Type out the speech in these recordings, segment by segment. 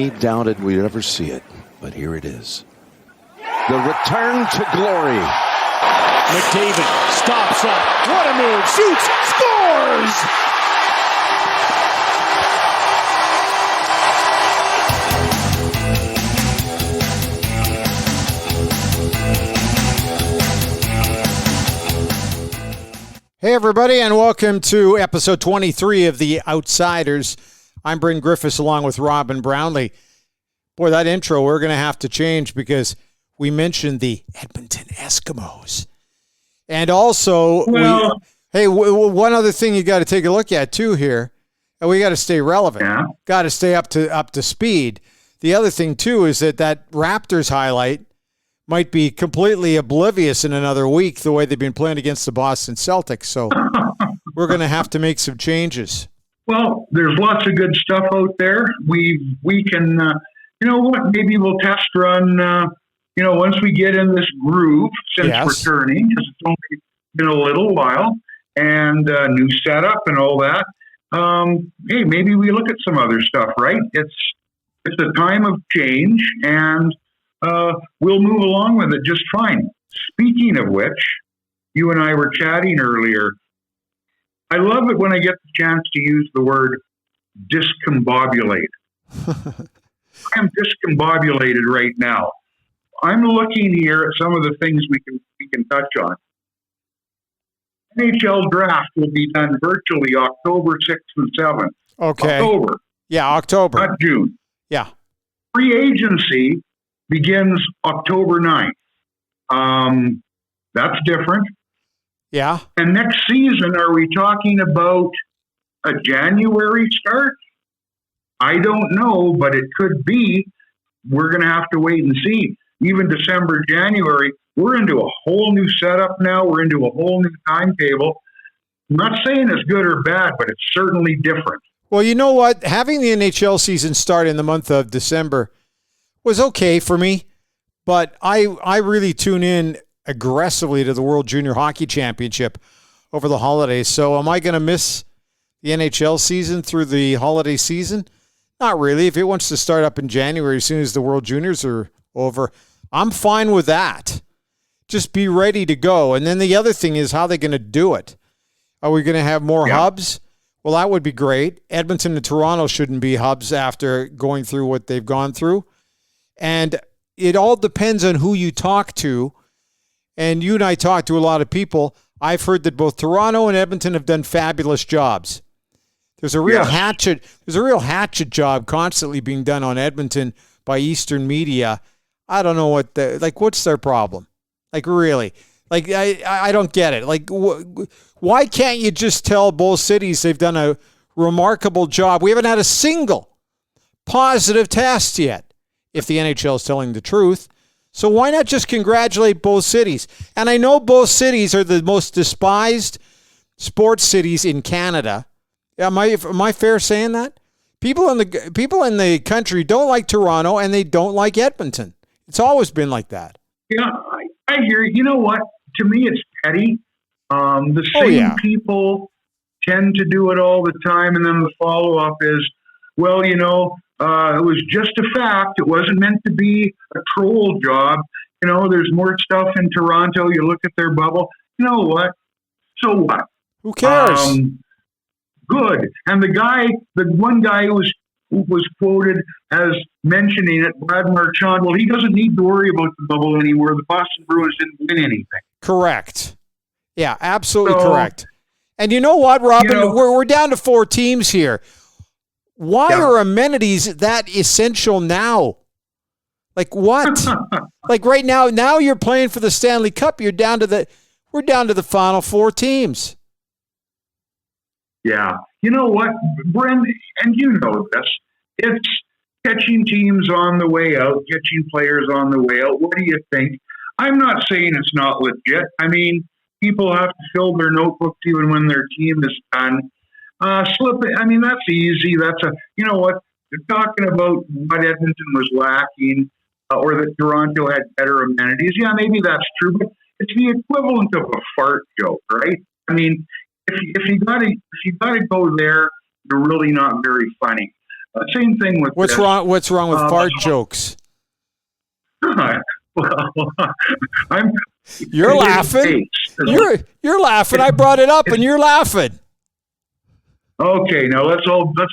Many doubted we'd ever see it, but here it is. The return to glory. McDavid stops up. What a move. Shoots. Scores! Hey, everybody, and welcome to episode 23 of The Outsiders. I'm Bryn Griffiths along with Robin Brownlee. Boy, that intro we're going to have to change because we mentioned the Edmonton Eskimos. And also, one other thing you got to take a look at, too, here, and we got to stay relevant. Yeah. Got to stay up to speed. The other thing, too, is that Raptors highlight might be completely oblivious in another week the way they've been playing against the Boston Celtics. So we're going to have to make some changes. Well, there's lots of good stuff out there. We can, you know what, maybe we'll test run, once we get in this groove since returning, because it's only been a little while, and new setup and all that. Hey, maybe we look at some other stuff, right? It's a time of change, and we'll move along with it just fine. Speaking of which, you and I were chatting earlier. I love it when I get the chance to use the word discombobulated. I am discombobulated right now. I'm looking here at some of the things we can touch on. NHL draft will be done virtually October 6th and 7th. Okay. October. Yeah, October. Not June. Yeah. Free agency begins October 9th. That's different. Yeah. And next season, are we talking about a January start? I don't know, but it could be. We're going to have to wait and see. Even December, January, we're into a whole new setup now. We're into a whole new timetable. I'm not saying it's good or bad, but it's certainly different. Well, you know what? Having the NHL season start in the month of December was okay for me, but I really tune in aggressively to the World Junior Hockey Championship over the holidays. So am I going to miss the NHL season through the holiday season? Not really. If it wants to start up in January as soon as the World Juniors are over, I'm fine with that. Just be ready to go. And then the other thing is how they're going to do it. Are we going to have more hubs? Well, that would be great. Edmonton and Toronto shouldn't be hubs after going through what they've gone through. And it all depends on who you talk to. And you and I talk to a lot of people. I've heard that both Toronto and Edmonton have done fabulous jobs. There's a real hatchet job constantly being done on Edmonton by Eastern media. I don't know what's their problem? Like, really? Like, I don't get it. Like, why can't you just tell both cities they've done a remarkable job? We haven't had a single positive test yet, if the NHL is telling the truth. So why not just congratulate both cities? And I know both cities are the most despised sports cities in Canada. Am I fair saying that? People in the country don't like Toronto and they don't like Edmonton. It's always been like that. Yeah, I hear you. You know what? To me, it's petty. The same people tend to do it all the time, and then the follow-up is, well, it was just a fact. It wasn't meant to be a troll job. There's more stuff in Toronto. You look at their bubble. You know what? So what? Who cares? Good. And the one guy who was quoted as mentioning it, Brad Marchand, well, he doesn't need to worry about the bubble anymore. The Boston Bruins didn't win anything. Correct. Yeah, absolutely correct. And you know what, Robin? We're down to 4 teams here. Why are amenities that essential now? Like what? Like right now you're playing for the Stanley Cup. We're down to the final 4 teams. Yeah. You know what, Brent, and you know this, it's catching teams on the way out, catching players on the way out. What do you think? I'm not saying it's not legit. I mean, people have to fill their notebooks even when their team is done. Slip it. I mean, that's easy. You know what? They're talking about what Edmonton was lacking or that Toronto had better amenities. Yeah, maybe that's true, but it's the equivalent of a fart joke, right? I mean, if you gotta go there, you're really not very funny. Same thing with What's this. wrong? What's wrong with fart jokes? Well, You're laughing. You're laughing. I brought it up, and you're laughing. Okay, now let's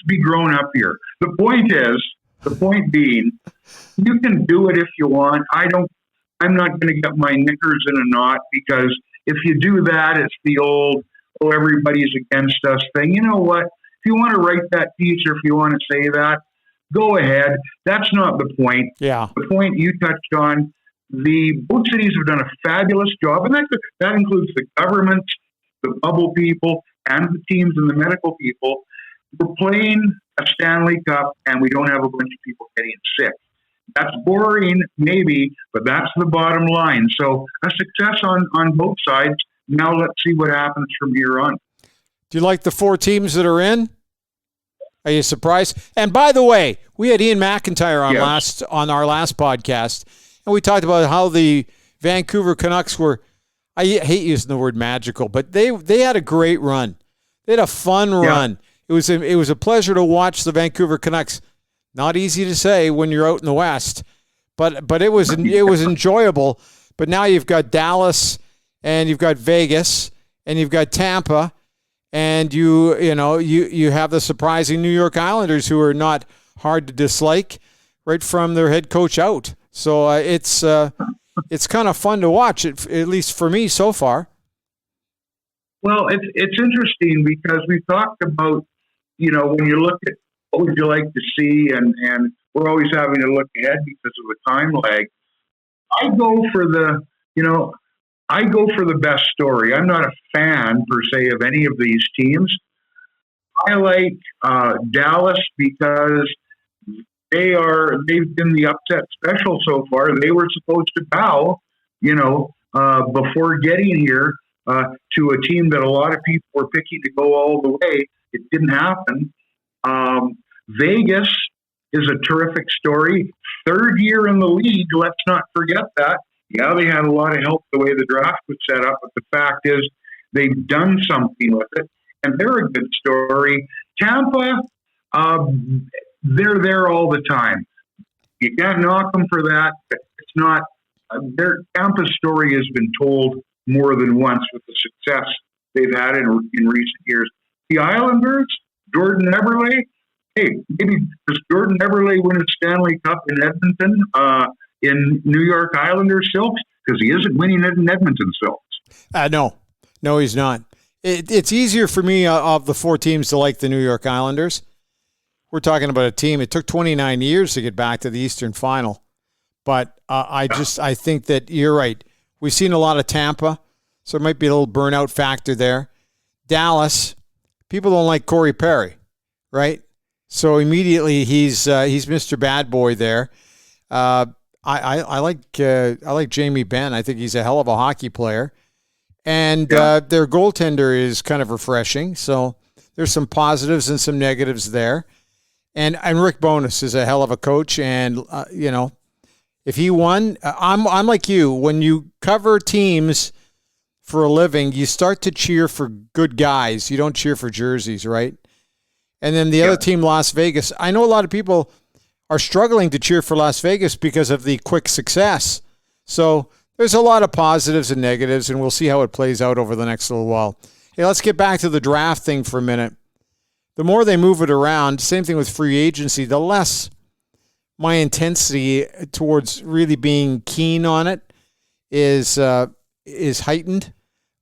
be grown up here. The point being, you can do it if you want. I'm not going to get my knickers in a knot, because if you do that, it's the old, oh, everybody's against us thing. You know what? If you want to write that piece, or if you want to say that, go ahead. That's not the point. Yeah. The point you touched on, both cities have done a fabulous job, and that includes the government, the bubble people, and the teams and the medical people. We're playing a Stanley Cup, and we don't have a bunch of people getting sick. That's boring, maybe, but that's the bottom line. So a success on both sides. Now let's see what happens from here on. Do you like the 4 teams that are in? Are you surprised? And by the way, we had Ian McIntyre on our last podcast, and we talked about how the Vancouver Canucks were, I hate using the word magical, but they had a great run. They had a fun run. It was a pleasure to watch the Vancouver Canucks. Not easy to say when you're out in the West, but it was enjoyable. But now you've got Dallas, and you've got Vegas, and you've got Tampa, and you have the surprising New York Islanders, who are not hard to dislike right from their head coach out. So it's kind of fun to watch, at least for me so far. Well, it's interesting, because we've talked about, when you look at what would you like to see, and we're always having to look ahead because of the time lag. I go for the best story. I'm not a fan per se of any of these teams. I like Dallas, because they've been the upset special so far. They were supposed to bow, before getting here to a team that a lot of people were picking to go all the way. It didn't happen. Vegas is a terrific story. 3rd year in the league, let's not forget that. Yeah, they had a lot of help the way the draft was set up, but the fact is they've done something with it, and they're a good story. Tampa, they're there all the time. You can't knock them for that. It's not Tampa's story has been told more than once with the success they've had in recent years. The Islanders, Jordan Eberle. Hey, maybe does Jordan Eberle win a Stanley Cup in Edmonton, in New York Islanders silks? Because he isn't winning it in Edmonton silks. No, he's not. It's easier for me of the 4 teams to like the New York Islanders. We're talking about a team. It took 29 years to get back to the Eastern Final, but I think that you're right. We've seen a lot of Tampa, so there might be a little burnout factor there. Dallas, people don't like Corey Perry, right? So immediately he's Mr. Bad Boy there. I like Jamie Benn. I think he's a hell of a hockey player, and their goaltender is kind of refreshing. So there's some positives and some negatives there. And Rick Bowness is a hell of a coach, and if he won, I'm like you. When you cover teams for a living, you start to cheer for good guys. You don't cheer for jerseys, right? And then the other team, Las Vegas. I know a lot of people are struggling to cheer for Las Vegas because of the quick success. So there's a lot of positives and negatives, and we'll see how it plays out over the next little while. Hey, let's get back to the draft thing for a minute. The more they move it around, same thing with free agency, the less my intensity towards really being keen on it is heightened.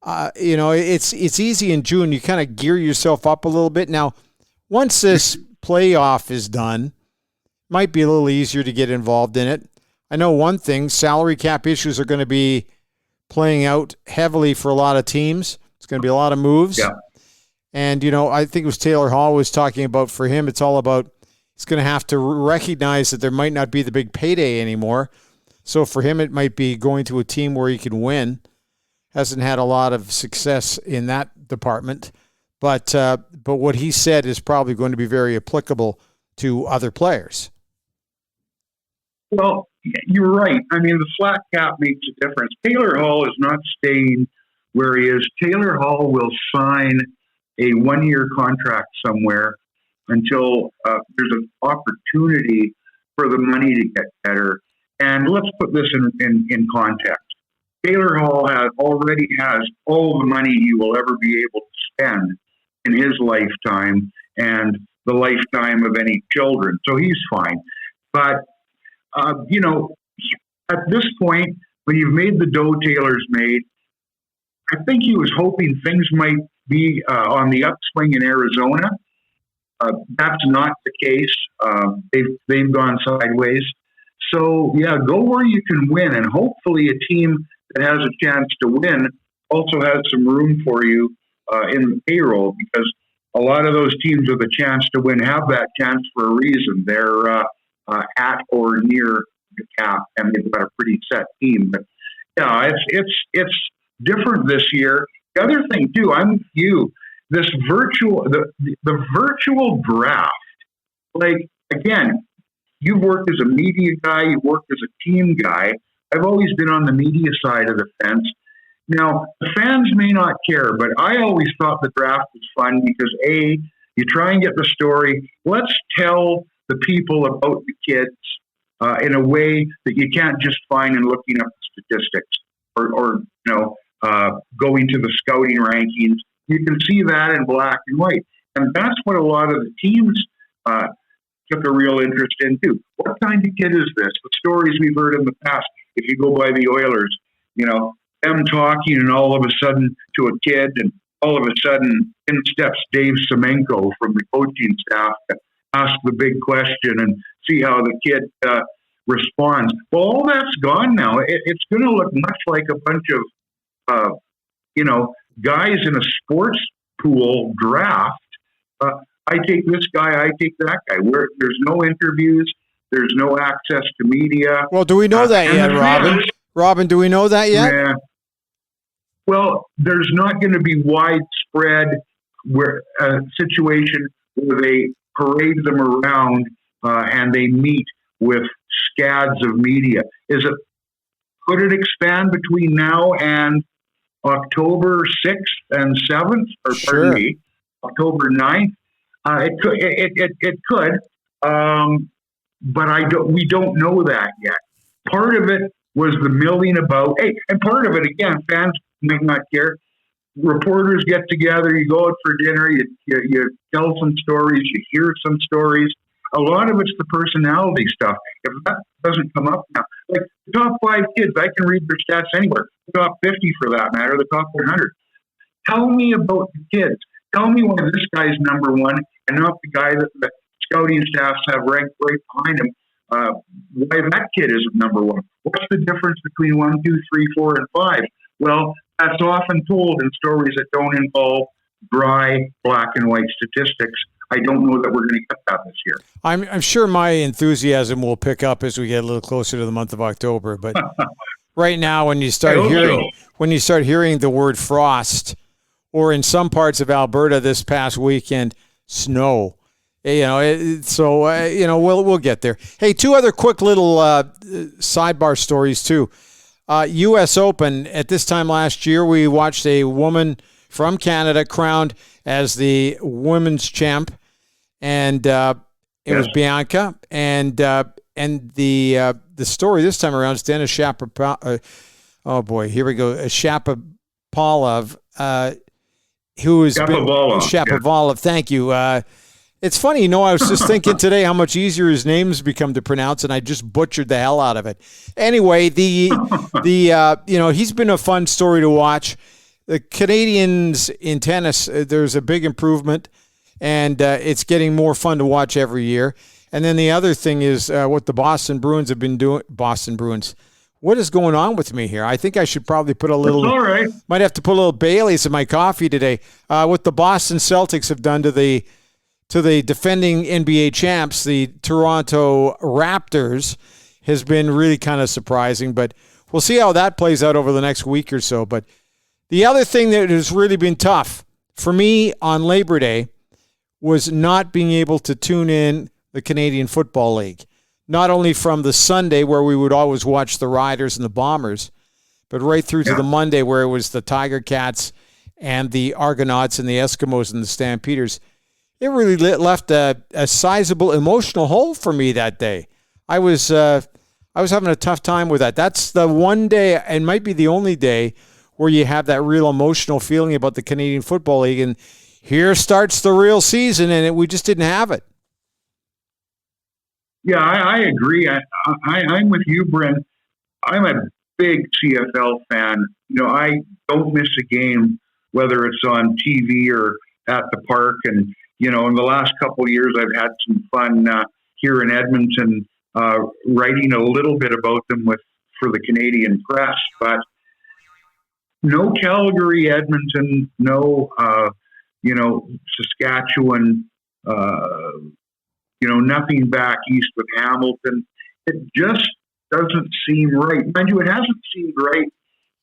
It's easy in June. You kind of gear yourself up a little bit. Now, once this playoff is done, might be a little easier to get involved in it. I know one thing, salary cap issues are going to be playing out heavily for a lot of teams. It's going to be a lot of moves. Yeah. And, I think it was Taylor Hall was talking about, for him, it's all about he's going to have to recognize that there might not be the big payday anymore. So for him, it might be going to a team where he can win. Hasn't had a lot of success in that department. But what he said is probably going to be very applicable to other players. Well, you're right. I mean, the flat cap makes a difference. Taylor Hall is not staying where he is. Taylor Hall will sign a 1-year contract somewhere. until there's an opportunity for the money to get better. And let's put this in context. Taylor Hall already has all the money he will ever be able to spend in his lifetime and the lifetime of any children. So he's fine. But, at this point, when you've made the dough Taylor's made, I think he was hoping things might be on the upswing in Arizona. That's not the case. They've gone sideways. So, go where you can win. And hopefully a team that has a chance to win also has some room for you in the payroll, because a lot of those teams with a chance to win have that chance for a reason. They're at or near the cap, and they've got a pretty set team. But it's different this year. The other thing too, I'm with you. This the virtual draft. Like, again, you've worked as a media guy, you've worked as a team guy. I've always been on the media side of the fence. Now, the fans may not care, but I always thought the draft was fun because, A, you try and get the story. Let's tell the people about the kids in a way that you can't just find in looking up statistics or going to the scouting rankings. You can see that in black and white. And that's what a lot of the teams took a real interest in, too. What kind of kid is this? The stories we've heard in the past, if you go by the Oilers, them talking and all of a sudden to a kid, and all of a sudden in steps Dave Semenko from the coaching staff to ask the big question and see how the kid responds. Well, all that's gone now. It's going to look much like a bunch of, guys in a sports pool draft. I take this guy, I take that guy. Where there's no interviews, there's no access to media. Well, do we know that yet, Robin? Robin, do we know that yet? Yeah. Well, there's not going to be widespread situation where they parade them around and they meet with scads of media. Could it expand between now and October 6th and 7th, or sure. Pardon me, October 9th? It could, but we don't know that yet. Part of it was the milling about, and part of it, again, fans might not care. Reporters get together, you go out for dinner, you tell some stories, you hear some stories. A lot of it's the personality stuff. If that doesn't come up now, like the top 5 kids, I can read their stats anywhere. The top 50 for that matter, the top 100. Tell me about the kids. Tell me why this guy's number one and not the guy that the scouting staffs have ranked right behind him. Why that kid isn't number one? What's the difference between 1, 2, 3, 4, and 5? Well, that's often told in stories that don't involve dry black and white statistics. I don't know that we're going to get that this year. I'm sure my enthusiasm will pick up as we get a little closer to the month of October. But right now, when you start hearing the word frost, or in some parts of Alberta this past weekend, snow, we'll get there. Hey, 2 other quick little sidebar stories too. U.S. Open, at this time last year, we watched a woman from Canada crowned as the women's champ, and it was Bianca. And the story this time around is Denis Shapovalov. Oh boy, here we go. Shapovalov, who is Shapovalov. Yeah. Thank you. It's funny, I was just thinking today how much easier his names become to pronounce, and I just butchered the hell out of it. Anyway, he's been a fun story to watch. The Canadians in tennis, there's a big improvement, and it's getting more fun to watch every year. And then the other thing is what the Boston Bruins have been doing. Boston Bruins. What is going on with me here? I think I should probably put a little. It's all right. Might have to put a little Baileys in my coffee today. What the Boston Celtics have done to the defending NBA champs, the Toronto Raptors, has been really kind of surprising. But we'll see how that plays out over the next week or so. But the other thing that has really been tough for me on Labor Day was not being able to tune in the Canadian Football League. Not only from the Sunday where we would always watch the Riders and the Bombers, but right through to the Monday where it was the Tiger Cats and the Argonauts and the Eskimos and the Stampeders. it really left a sizable emotional hole for me that day. I was having a tough time with that. That's the one day, and might be the only day, where you have that real emotional feeling about the Canadian Football League. And here starts the real season, and we just didn't have it. Yeah, I agree. I'm with you, Brent. I'm a big CFL fan. I don't miss a game, whether it's on TV or at the park. And, in the last couple of years, I've had some fun here in Edmonton, writing a little bit about them for the Canadian press. But no Calgary, Edmonton, no, Saskatchewan, nothing back east with Hamilton. It just doesn't seem right. Mind you, it hasn't seemed right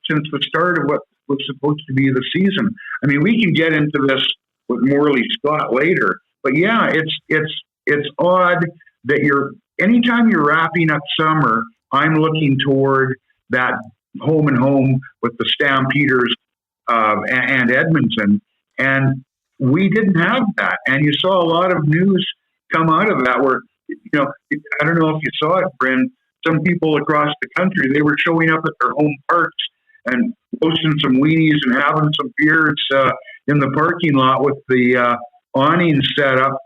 since the start of what was supposed to be the season. I mean, we can get into this with Morley Scott later, but yeah, it's odd that anytime you're wrapping up summer, I'm looking toward that home and home with the Stampeders and Edmonton, and we didn't have that. And you saw a lot of news come out of that where, I don't know if you saw it, Bryn, some people across the country, they were showing up at their home parks and roasting some weenies and having some beers in the parking lot with the awning set up,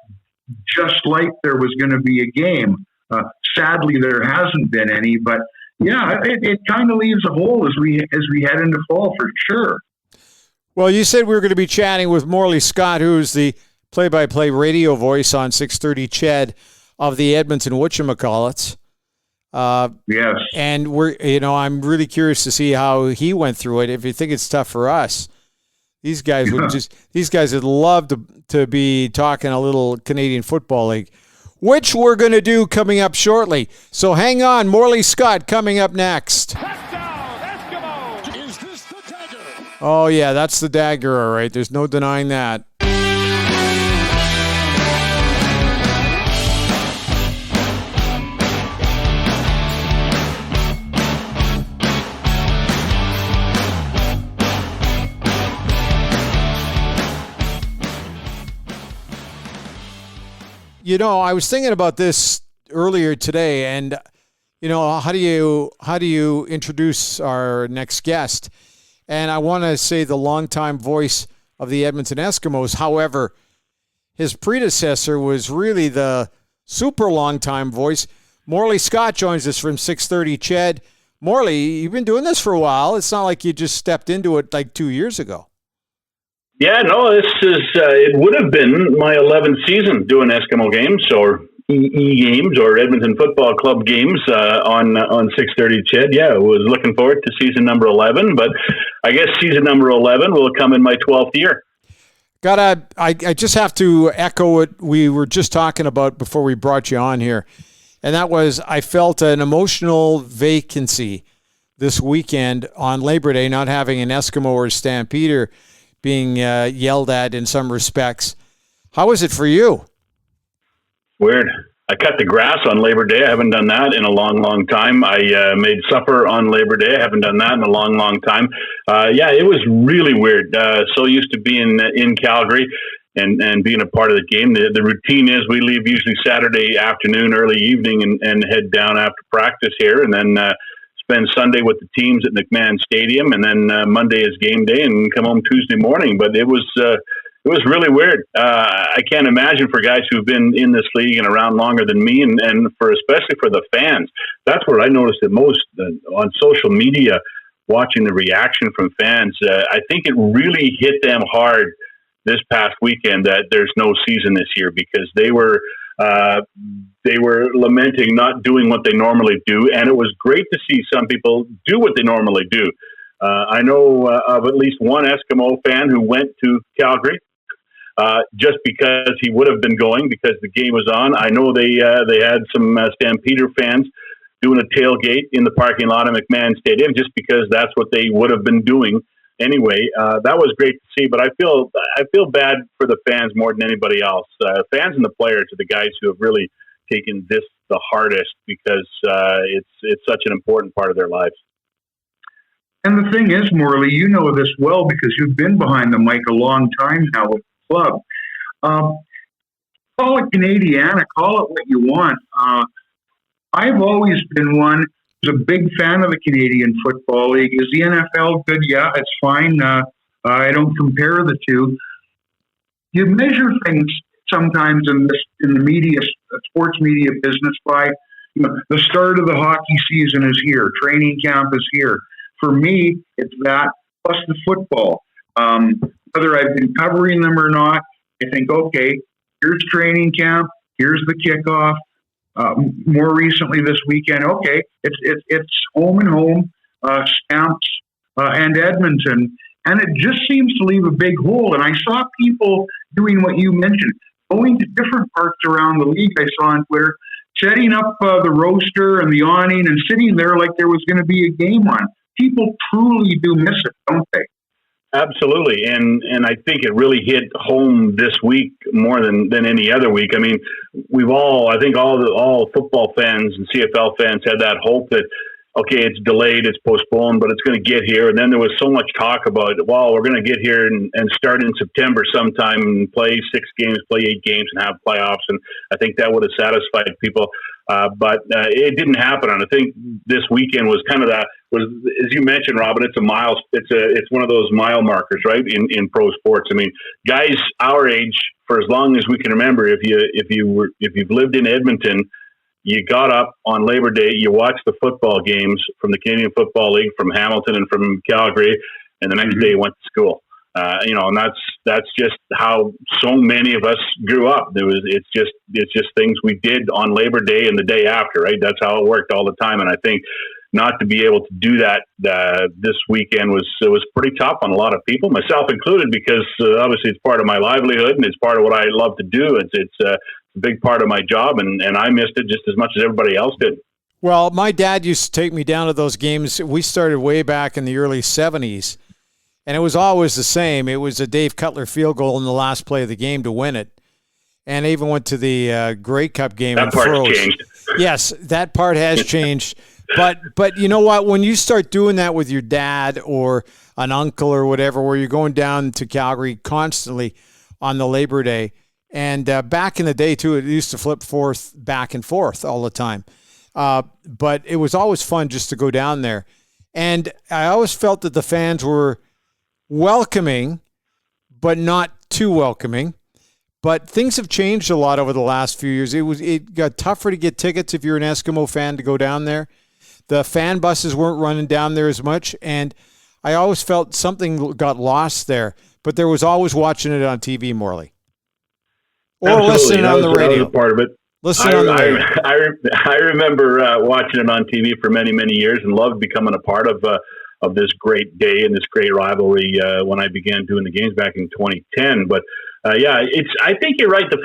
just like there was going to be a game. Sadly, there hasn't been any, but yeah, it kind of leaves a hole as we head into fall for sure. Well, you said we were going to be chatting with Morley Scott, who's the play-by-play radio voice on 630 CHED of the Edmonton Whatchamacallits. Yes. And I'm really curious to see how he went through it. If you think it's tough for us, these guys would love to be talking a little Canadian Football League, which we're going to do coming up shortly. So hang on, Morley Scott coming up next. Touchdown, Eskimos! Is this the dagger? Oh yeah, that's the dagger, all right. There's no denying that. I was thinking about this earlier today, and how do you introduce our next guest? And I want to say the longtime voice of the Edmonton Eskimos. However, his predecessor was really the super longtime voice. Morley Scott joins us from 630 CHED. Morley, you've been doing this for a while. It's not like you just stepped into it like 2 years ago. Yeah, no, this is, it would have been my 11th season doing Eskimo games or EE games or Edmonton Football Club games on 630 CHED. Yeah, I was looking forward to season number 11, but I guess season number 11 will come in my 12th year. I just have to echo what we were just talking about before we brought you on here. And that was, I felt an emotional vacancy this weekend on Labor Day, not having an Eskimo or Stampeder being yelled at in some respects. How was it for you? Weird. I cut the grass on Labor Day. I haven't done that in a long, long time. I made supper on Labor Day. I haven't done that in a long, long time. Yeah, it was really weird. So used to being in Calgary and being a part of the game. The routine is we leave usually Saturday afternoon, early evening, and head down after practice here, and then spend Sunday with the teams at McMahon Stadium, and then Monday is game day, and come home Tuesday morning. But it was really weird. I can't imagine for guys who've been in this league and around longer than me, and especially for the fans. That's where I noticed it most on social media, watching the reaction from fans. I think it really hit them hard this past weekend that there's no season this year, because they were lamenting not doing what they normally do, and it was great to see some people do what they normally do. I know of at least one Eskimo fan who went to Calgary just because he would have been going because the game was on. I know they had some Stampeder fans doing a tailgate in the parking lot of McMahon Stadium just because that's what they would have been doing anyway. That was great to see, but I feel bad for the fans more than anybody else. Fans and the players are the guys who have really taken this the hardest because it's such an important part of their lives. And the thing is, Morley, you know this well because you've been behind the mic a long time now with the club. call it Canadiana, call it what you want. I've always been one who's a big fan of the Canadian Football League. Is the NFL good? Yeah, it's fine. I don't compare the two. You measure things sometimes in the media, sports media business by the start of the hockey season is here, training camp is here. For me, it's that plus the football. Whether I've been covering them or not, I think, okay, here's training camp, here's the kickoff. More recently this weekend, okay, it's home and home, Stamps and Edmonton, and it just seems to leave a big hole. And I saw people doing what you mentioned, going to different parts around the league. I saw on Twitter setting up the roaster and the awning and sitting there like there was going to be a game on. People truly do miss it, don't they? Absolutely, and I think it really hit home this week more than any other week. I mean, I think all football fans and CFL fans had that hope that, okay, it's delayed, it's postponed, but it's going to get here. And then there was so much talk about, well, we're going to get here and start in September sometime and play 6 games, play 8 games and have playoffs. And I think that would have satisfied people. But it didn't happen. And I think this weekend was kind of as you mentioned, Robin, it's one of those mile markers, right? In pro sports. I mean, guys our age, for as long as we can remember, if you've lived in Edmonton, you got up on Labor Day, you watched the football games from the Canadian Football League, from Hamilton and from Calgary, and the next day you went to school. And that's just how so many of us grew up. It's just things we did on Labor Day and the day after, right? That's how it worked all the time. And I think not to be able to do that this weekend was pretty tough on a lot of people, myself included, because obviously it's part of my livelihood and it's part of what I love to do. It's a big part of my job, and I missed it just as much as everybody else did. Well, my dad used to take me down to those games. We started way back in the early 70s, and it was always the same. It was a Dave Cutler field goal in the last play of the game to win it. And I even went to the Grey Cup game. That part's changed. Yes, that part has changed. But you know what? When you start doing that with your dad or an uncle or whatever, where you're going down to Calgary constantly on the Labor Day, and back in the day, too, it used to flip back and forth all the time. But it was always fun just to go down there. And I always felt that the fans were welcoming, but not too welcoming. But things have changed a lot over the last few years. It got tougher to get tickets if you're an Eskimo fan to go down there. The fan buses weren't running down there as much, and I always felt something got lost there. But there was always watching it on TV, Morley. Or Absolutely. listening on the radio. That was part of it. I remember watching it on TV for many, many years and loved becoming a part of this great day and this great rivalry when I began doing the games back in 2010. But I think you're right. The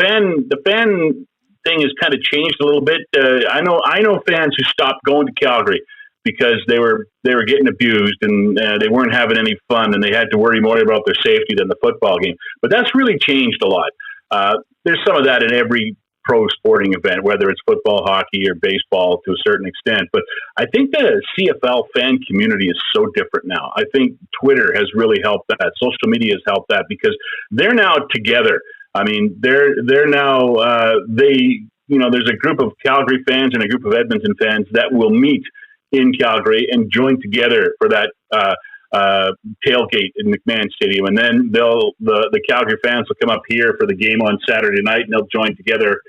fan thing has kind of changed a little bit. I know fans who stopped going to Calgary because they were getting abused and they weren't having any fun and they had to worry more about their safety than the football game. But that's really changed a lot. There's some of that in every pro sporting event, whether it's football, hockey, or baseball to a certain extent. But I think the CFL fan community is so different now. I think Twitter has really helped that. Social media has helped that because they're now together. I mean, they're now there's a group of Calgary fans and a group of Edmonton fans that will meet in Calgary and join together for that tailgate in McMahon Stadium, and then the Calgary fans will come up here for the game on Saturday night, and they'll join together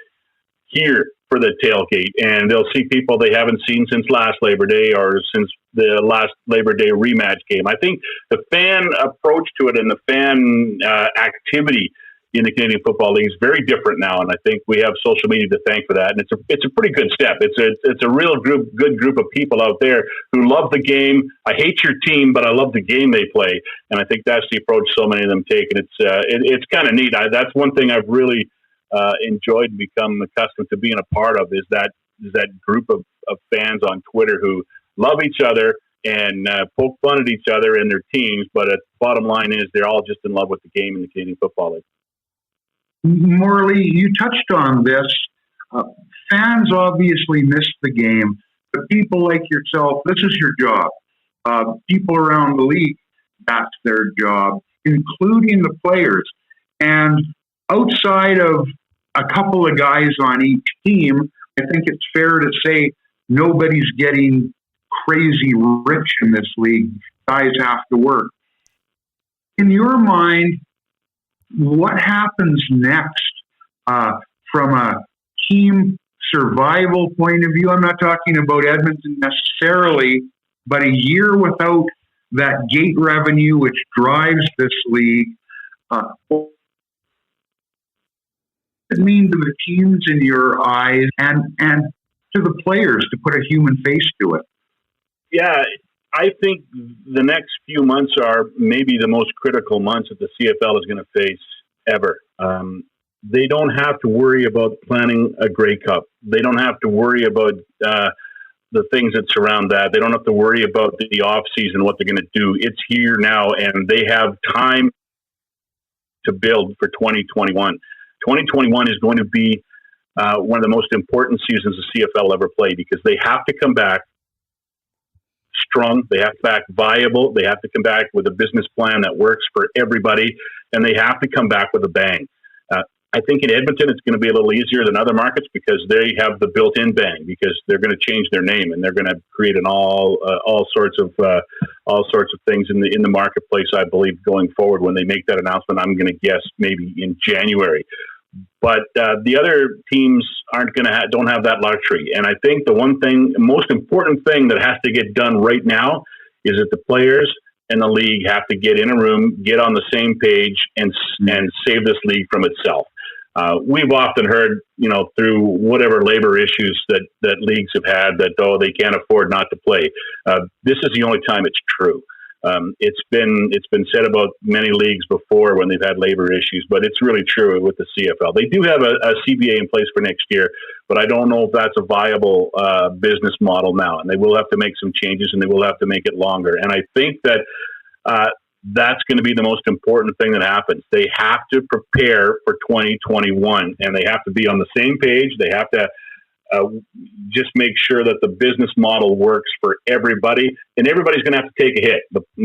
here for the tailgate, and they'll see people they haven't seen since last Labor Day or since the last Labor Day rematch game. I think the fan approach to it and the fan activity in the Canadian Football League is very different now, and I think we have social media to thank for that. And it's a pretty good step. It's a real good group of people out there who love the game. I hate your team, but I love the game they play, and I think that's the approach so many of them take. And it's kind of neat. That's one thing I've really enjoyed and become accustomed to being a part of is that group of fans on Twitter who love each other and poke fun at each other and their teams. But the bottom line is they're all just in love with the game in the Canadian Football League. Morley, you touched on this. Fans obviously miss the game, but people like yourself, this is your job. People around the league, that's their job, including the players. And outside of a couple of guys on each team, I think it's fair to say nobody's getting crazy rich in this league. Guys have to work. In your mind, what happens next from a team survival point of view? I'm not talking about Edmonton necessarily, but a year without that gate revenue which drives this league, what does it mean to the teams in your eyes and to the players to put a human face to it? Yeah, I think the next few months are maybe the most critical months that the CFL is going to face ever. They don't have to worry about planning a Grey Cup. They don't have to worry about the things that surround that. They don't have to worry about the off season, what they're going to do. It's here now, and they have time to build for 2021. 2021 is going to be one of the most important seasons the CFL ever played, because they have to come back strong, they have to come back viable, they have to come back with a business plan that works for everybody, and they have to come back with a bang. I think in Edmonton it's going to be a little easier than other markets because they have the built-in bang, because they're going to change their name and they're going to create an all sorts of things in the marketplace. I believe going forward when they make that announcement, I'm going to guess maybe in January. But the other teams don't have that luxury, and I think the most important thing that has to get done right now is that the players and the league have to get in a room, get on the same page, and save this league from itself. We've often heard, through whatever labor issues that leagues have had, that they can't afford not to play. This is the only time it's true. It's been said about many leagues before when they've had labor issues, but it's really true with the CFL. They do have a CBA in place for next year, but I don't know if that's a viable business model now. And they will have to make some changes, and they will have to make it longer. And I think that that's going to be the most important thing that happens. They have to prepare for 2021, and they have to be on the same page. They have to just make sure that the business model works for everybody, and everybody's going to have to take a hit.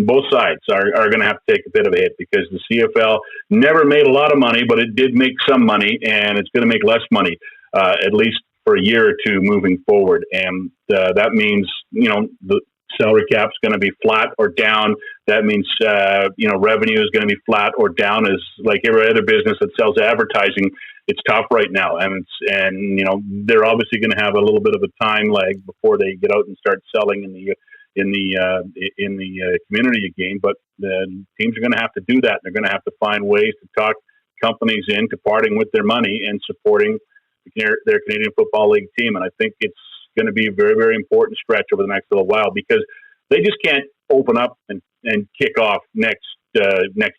Both sides are going to have to take a bit of a hit, because the CFL never made a lot of money, but it did make some money, and it's going to make less money, at least for a year or two moving forward. And that means, the salary cap's going to be flat or down. That means, revenue is going to be flat or down. As like every other business that sells advertising, it's tough right now. And they're obviously going to have a little bit of a time lag before they get out and start selling in the community again. But the teams are going to have to do that. They're going to have to find ways to talk companies into parting with their money and supporting their Canadian Football League team. And I think it's going to be a very, very important stretch over the next little while, because they just can't open up and kick off next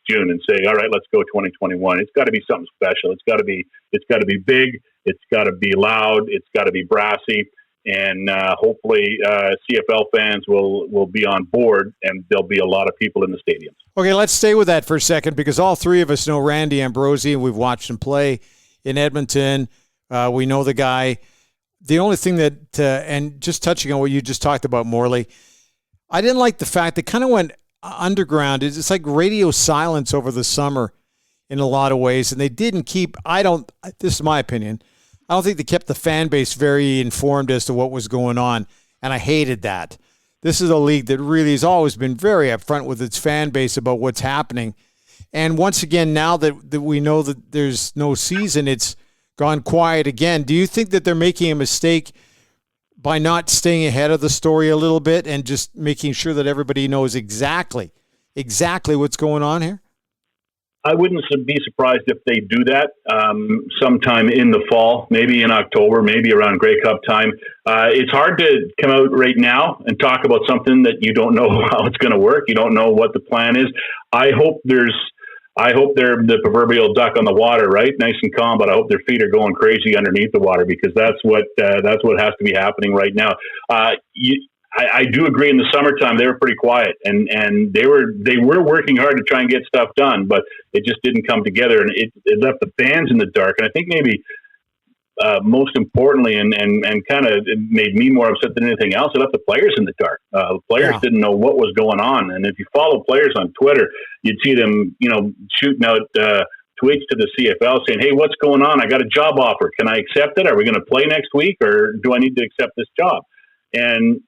June and say, all right, let's go 2021. It's got to be something special. It's got to be big. It's got to be loud. It's got to be brassy. And hopefully CFL fans will be on board, and there'll be a lot of people in the stadiums. Okay, let's stay with that for a second, because all three of us know Randy Ambrosie, and we've watched him play in Edmonton. We know the guy. The only thing that, and just touching on what you just talked about, Morley, I didn't like the fact that kind of went underground. It's like radio silence over the summer in a lot of ways, and they didn't keep, this is my opinion, I don't think they kept the fan base very informed as to what was going on, and I hated that. This is a league that really has always been very upfront with its fan base about what's happening. And once again, now that we know that there's no season, it's gone quiet again. Do you think that they're making a mistake by not staying ahead of the story a little bit and just making sure that everybody knows exactly what's going on here? I wouldn't be surprised if they do that sometime in the fall, maybe in October, maybe around Grey Cup time. It's hard to come out right now and talk about something that you don't know how it's going to work. You don't know what the plan is. I hope they're the proverbial duck on the water, right? Nice and calm, but I hope their feet are going crazy underneath the water, because that's what has to be happening right now. I do agree. In the summertime, they were pretty quiet, and they were working hard to try and get stuff done, but it just didn't come together, and it left the fans in the dark. And I think maybe most importantly, and kind of made me more upset than anything else, it left the players in the dark. The players didn't know what was going on, and if you follow players on Twitter, you'd see them, shooting out tweets to the CFL saying, hey, what's going on? I got a job offer. Can I accept it? Are we going to play next week, or do I need to accept this job? And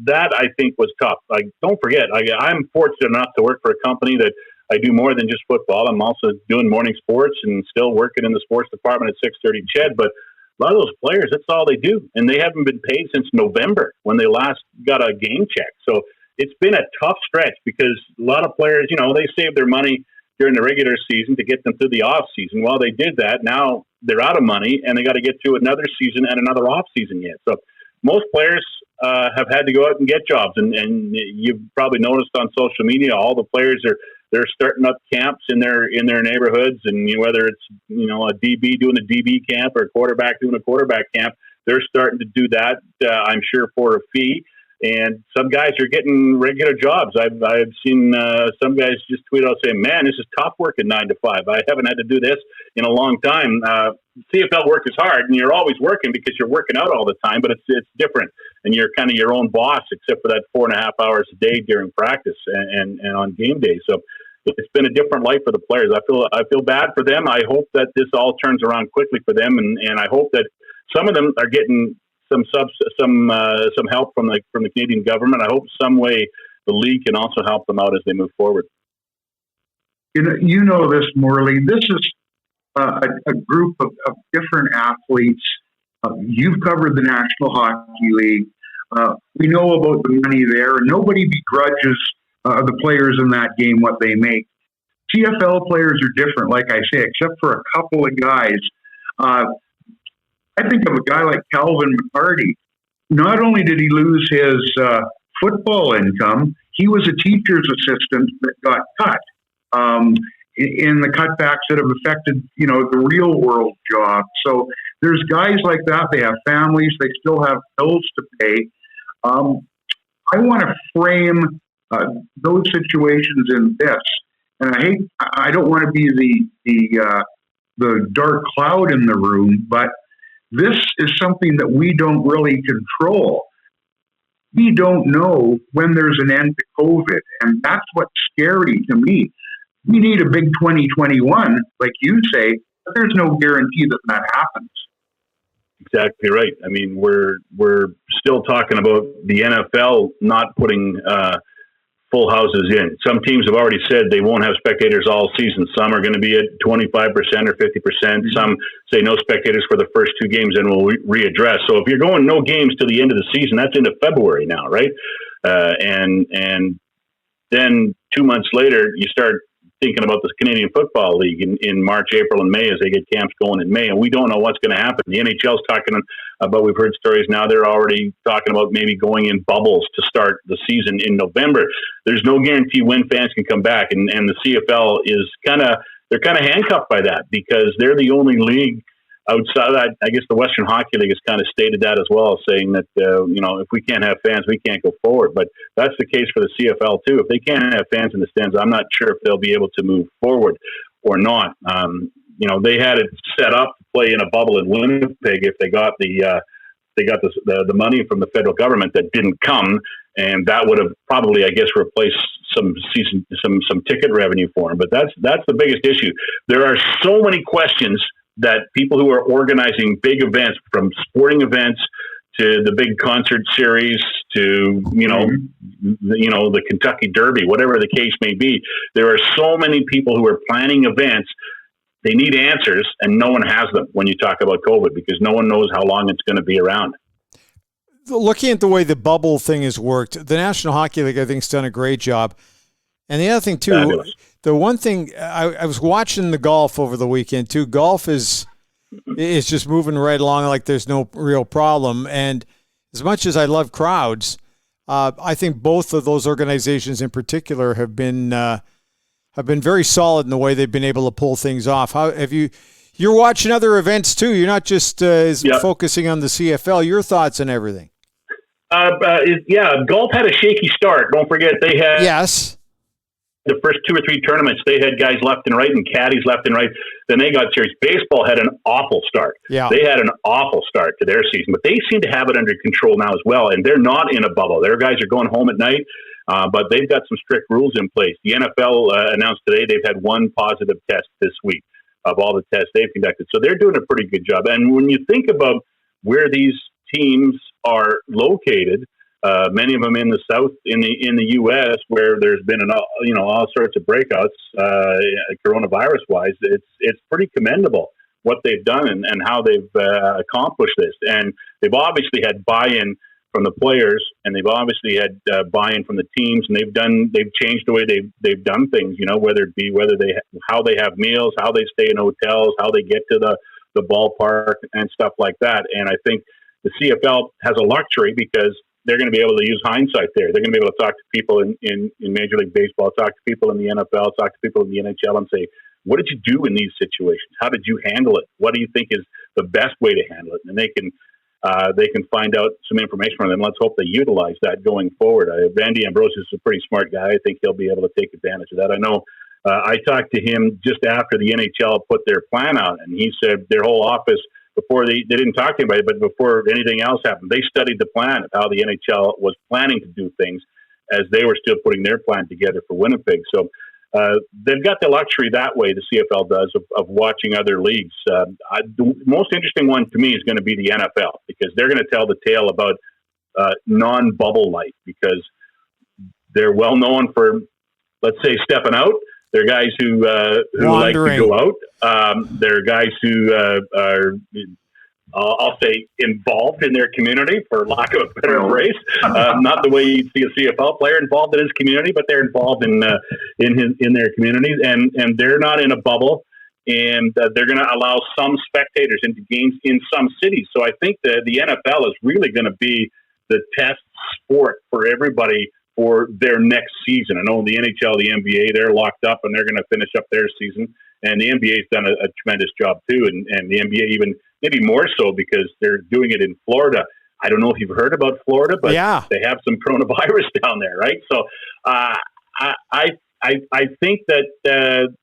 that, I think, was tough. Like, don't forget, I'm fortunate enough to work for a company that I do more than just football. I'm also doing morning sports and still working in the sports department at 6:30 CHED. But a lot of those players, that's all they do. And they haven't been paid since November when they last got a game check. So it's been a tough stretch because a lot of players, they save their money during the regular season to get them through the off season. Well, they did that. Now they're out of money and they got to get through another season and another off season yet. So most players have had to go out and get jobs. And you've probably noticed on social media, all the players they're starting up camps in their neighborhoods, and whether it's a DB doing a DB camp or a quarterback doing a quarterback camp, they're starting to do that. I'm sure for a fee. And some guys are getting regular jobs. I've seen some guys just tweet out saying, "Man, this is tough working 9 to 5. I haven't had to do this in a long time." CFL work is hard, and you're always working because you're working out all the time. But it's different, and you're kind of your own boss, except for that 4.5 hours a day during practice and on game day. So it's been a different life for the players. I feel bad for them. I hope that this all turns around quickly for them, and I hope that some of them are getting some help from the Canadian government. I hope some way the league can also help them out as they move forward. You know this, Morley. This is a group of different athletes. You've covered the National Hockey League. We know about the money there. Nobody begrudges the players in that game what they make. CFL players are different, like I say, except for a couple of guys. I think of a guy like Calvin McCarty. Not only did he lose his football income, he was a teacher's assistant that got cut in the cutbacks that have affected, the real world job. So there's guys like that. They have families. They still have bills to pay. I want to frame those situations in this, and I don't want to be the dark cloud in the room, but this is something that we don't really control. We don't know when there's an end to COVID, and that's what's scary to me. We need a big 2021, like you say, but there's no guarantee that happens. Exactly right. I mean, we're still talking about the NFL not putting full houses in. Some teams have already said they won't have spectators all season. Some are going to be at 25% or 50%. Mm-hmm. Some say no spectators for the first 2 games and will readdress. So if you're going no games to the end of the season, that's into February now, right? And then 2 months later, you start thinking about the Canadian Football League in March, April, and May as they get camps going in May. And we don't know what's going to happen. The NHL's talking about, we've heard stories now, they're already talking about maybe going in bubbles to start the season in November. There's no guarantee when fans can come back. And the CFL is they're kind of handcuffed by that because they're the only league outside that. I guess the Western Hockey League has kind of stated that as well, saying that, if we can't have fans, we can't go forward. But that's the case for the CFL too. If they can't have fans in the stands, I'm not sure if they'll be able to move forward or not. They had it set up to play in a bubble in Winnipeg if they got the money from the federal government that didn't come, and that would have probably, I guess, replaced some ticket revenue for them. But that's the biggest issue. There are so many questions that people who are organizing big events, from sporting events to the big concert series to, the Kentucky Derby, whatever the case may be, there are so many people who are planning events. They need answers, and no one has them when you talk about COVID because no one knows how long it's going to be around. Looking at the way the bubble thing has worked, the National Hockey League, I think, has done a great job. And the other thing, too, Fabulous. The one thing, I was watching the golf over the weekend, too. Golf is just moving right along like there's no real problem. And as much as I love crowds, I think both of those organizations in particular have been very solid in the way they've been able to pull things off. How have you? You're watching other events too. You're not just focusing on the CFL. Your thoughts on everything? Golf had a shaky start. Don't forget they had the first 2 or 3 tournaments. They had guys left and right and caddies left and right. Then they got serious. Baseball had an awful start. Yeah. They had an awful start to their season, but they seem to have it under control now as well. And they're not in a bubble. Their guys are going home at night. But they've got some strict rules in place. The NFL announced today they've had 1 positive test this week. of all the tests they've conducted. So they're doing a pretty good job. And when you think about where these teams are located, many of them in the South, in the U.S., where there's been all sorts of breakouts, coronavirus wise, it's pretty commendable what they've done and how they've accomplished this. And they've obviously had buy-in from the players, and they've obviously had buy-in from the teams, and they've changed the way they've done things. How they have meals, how they stay in hotels, how they get to the ballpark, and stuff like that. And I think the CFL has a luxury because they're going to be able to use hindsight there. They're going to be able to talk to people in Major League Baseball, talk to people in the NFL, talk to people in the NHL, and say, what did you do in these situations? How did you handle it? What do you think is the best way to handle it? And they can find out some information from them. Let's hope they utilize that going forward. Randy Ambrosius is a pretty smart guy. I think he'll be able to take advantage of that. I know I talked to him just after the NHL put their plan out, and he said their whole office, before they didn't talk to anybody, but before anything else happened, they studied the plan of how the NHL was planning to do things as they were still putting their plan together for Winnipeg. So they've got the luxury that way, the CFL does, of watching other leagues. The most interesting one to me is going to be the NFL, because they're going to tell the tale about non-bubble life, because they're well known for, let's say, stepping out. They're guys who like to go out. They're guys who are, I'll say, involved in their community, for lack of a better phrase. Not the way you'd see a CFL player involved in his community, but they're involved in their communities, and they're not in a bubble. And they're going to allow some spectators into games in some cities. So I think that the NFL is really going to be the test sport for everybody for their next season. I know the NHL, the NBA, they're locked up and they're going to finish up their season. And the NBA's done a tremendous job too. And the NBA even maybe more so because they're doing it in Florida. I don't know if you've heard about Florida, but they have some coronavirus down there, right? So I think that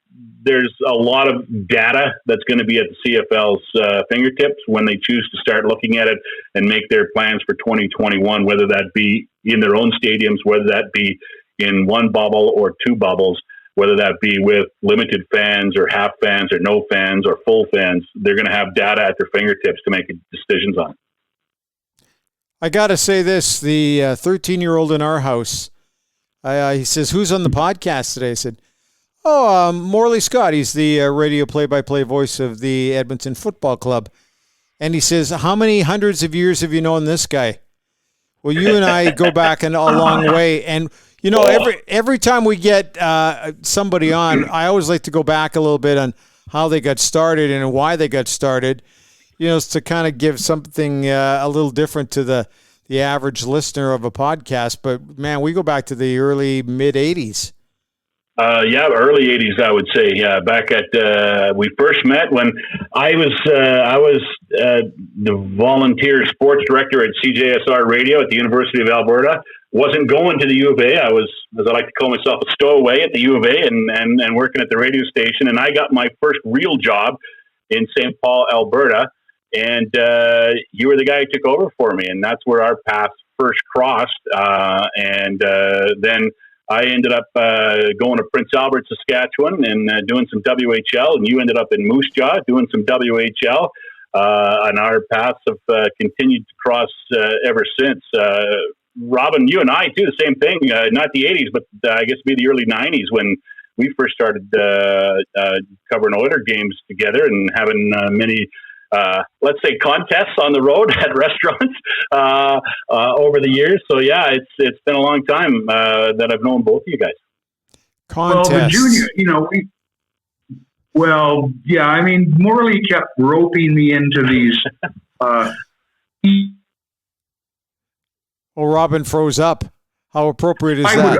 there's a lot of data that's going to be at the CFL's fingertips when they choose to start looking at it and make their plans for 2021, whether that be in their own stadiums, whether that be in one bubble or two bubbles, whether that be with limited fans or half fans or no fans or full fans. They're going to have data at their fingertips to make decisions on. I got to say this, the 13-year-old in our house, he says, who's on the podcast today? I said, Morley Scott. He's the radio play-by-play voice of the Edmonton Football Club. And he says, how many hundreds of years have you known this guy? Well, you and I go back a long way. And, you know, every time we get somebody on, I always like to go back a little bit on how they got started and why they got started, you know, to kind of give something a little different to the average listener of a podcast. But, man, we go back to the early, mid-'80s. Early 80s, I would say. Yeah, back at we first met when I was the volunteer sports director at CJSR Radio at the University of Alberta. Wasn't going to the U of A. I was, as I like to call myself, a stowaway at the U of A and working at the radio station. And I got my first real job in St. Paul, Alberta. And you were the guy who took over for me, and that's where our paths first crossed. Then I ended up going to Prince Albert, Saskatchewan, and doing some WHL, and you ended up in Moose Jaw doing some WHL, and our paths have continued to cross ever since. Robin, you and I do the same thing, not the 80s, but I guess it'd be the early 90s when we first started covering Oiler games together and having many let's say contests on the road at restaurants over the years. So yeah, it's been a long time that I've known both of you guys. Contests. Well, the junior, you know, I mean, Morley kept roping me into these. Well, Robin froze up. How appropriate is that?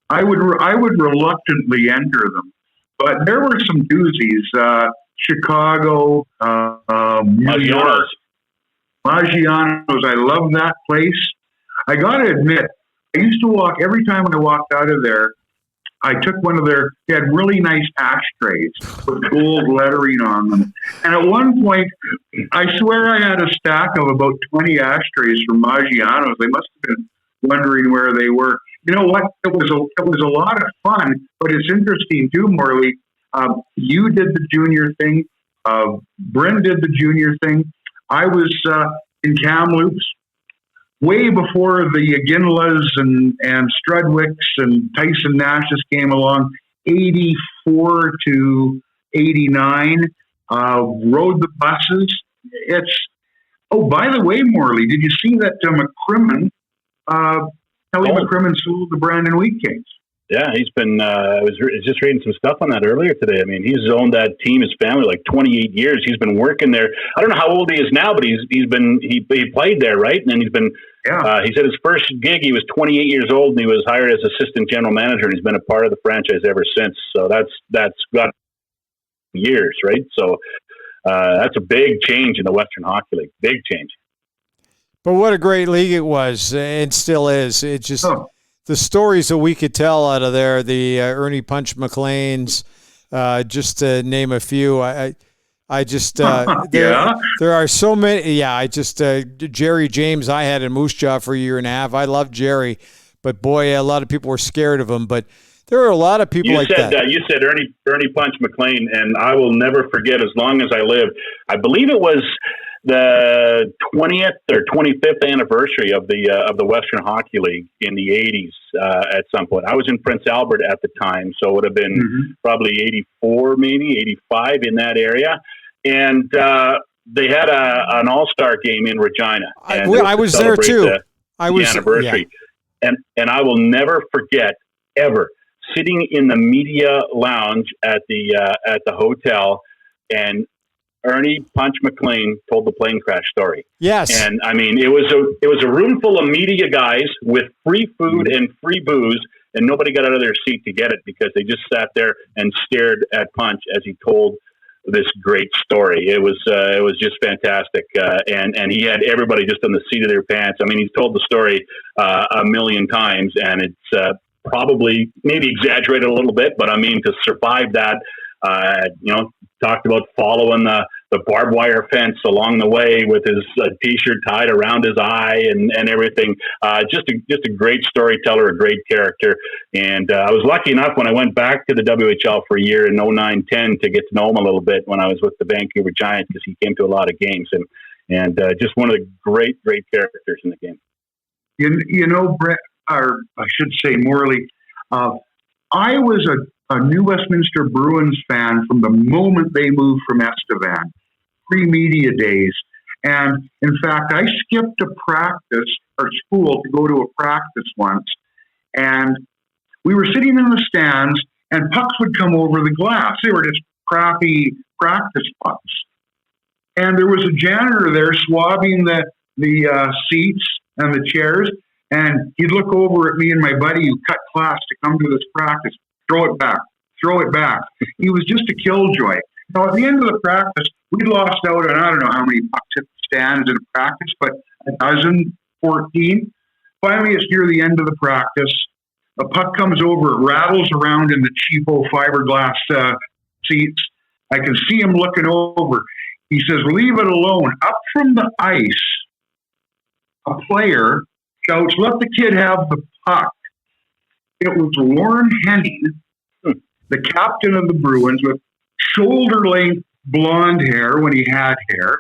I would reluctantly enter them, but there were some doozies. Chicago, New York, Maggiano's. I love that place. I got to admit, I used to walk, every time I walked out of there, I took one of they had really nice ashtrays with gold lettering on them. And at one point, I swear I had a stack of about 20 ashtrays from Maggiano's. They must have been wondering where they were. You know what? It was a lot of fun, but it's interesting too, Morley. You did the junior thing. Bryn did the junior thing. I was in Kamloops way before the Ginlas and Strudwicks and Tyson Nashes came along, 84 to 89, rode the buses. By the way, Morley, did you see that McCrimmon, Kelly McCrimmon sold the Brandon Wheat Kings? Yeah, he's been. I was just reading some stuff on that earlier today. I mean, he's owned that team, his family, like 28 years. He's been working there. I don't know how old he is now, but he played there, right? And then he's been. Yeah. He said his first gig, he was 28 years old, and he was hired as assistant general manager, and he's been a part of the franchise ever since. So that's got years, right? So that's a big change in the Western Hockey League. Big change. But what a great league it was, and still is. It just. Oh. The stories that we could tell out of there, the Ernie Punch McLean's, just to name a few. I just there are so many. Yeah, I just Jerry James. I had in Moose Jaw for a year and a half. I love Jerry, but boy, a lot of people were scared of him. But there are a lot of people that. You said Ernie Punch McLean, and I will never forget as long as I live. I believe it was the 20th or 25th anniversary of the Western Hockey League in the 80s at some point. I was in Prince Albert at the time, so it would have been probably 84, maybe 85 in that area. And they had an all-star game in Regina. I was there too. I was anniversary. Yeah. And I will never forget ever sitting in the media lounge at the hotel, and Ernie Punch McLean told the plane crash story. Yes. And I mean, it was a room full of media guys with free food and free booze, and nobody got out of their seat to get it because they just sat there and stared at Punch as he told this great story. It was just fantastic. And he had everybody just on the seat of their pants. I mean, he's told the story a million times, and it's probably maybe exaggerated a little bit, but I mean, to survive that, talked about following the barbed wire fence along the way with his T-shirt tied around his eye and everything. Just a great storyteller, a great character. And I was lucky enough when I went back to the WHL for a year in 09-10 to get to know him a little bit when I was with the Vancouver Giants, because he came to a lot of games and just one of the great characters in the game. You know, Brett, or I should say Morley, I was a New Westminster Bruins fan from the moment they moved from Estevan, pre-media days. And in fact, I skipped a practice or school to go to a practice once. And we were sitting in the stands, and pucks would come over the glass. They were just crappy practice pucks. And there was a janitor there swabbing the seats and the chairs. And he'd look over at me and my buddy who cut class to come to this practice. Throw it back. He was just a killjoy. Now, at the end of the practice, we lost out on, I don't know how many pucks hit the stands in a practice, but 14. Finally, it's near the end of the practice. A puck comes over, it rattles around in the cheapo fiberglass seats. I can see him looking over. He says, "Leave it alone." Up from the ice, a player shouts, "Let the kid have the puck." It was Lauren Henning, the captain of the Bruins, with shoulder-length blonde hair when he had hair.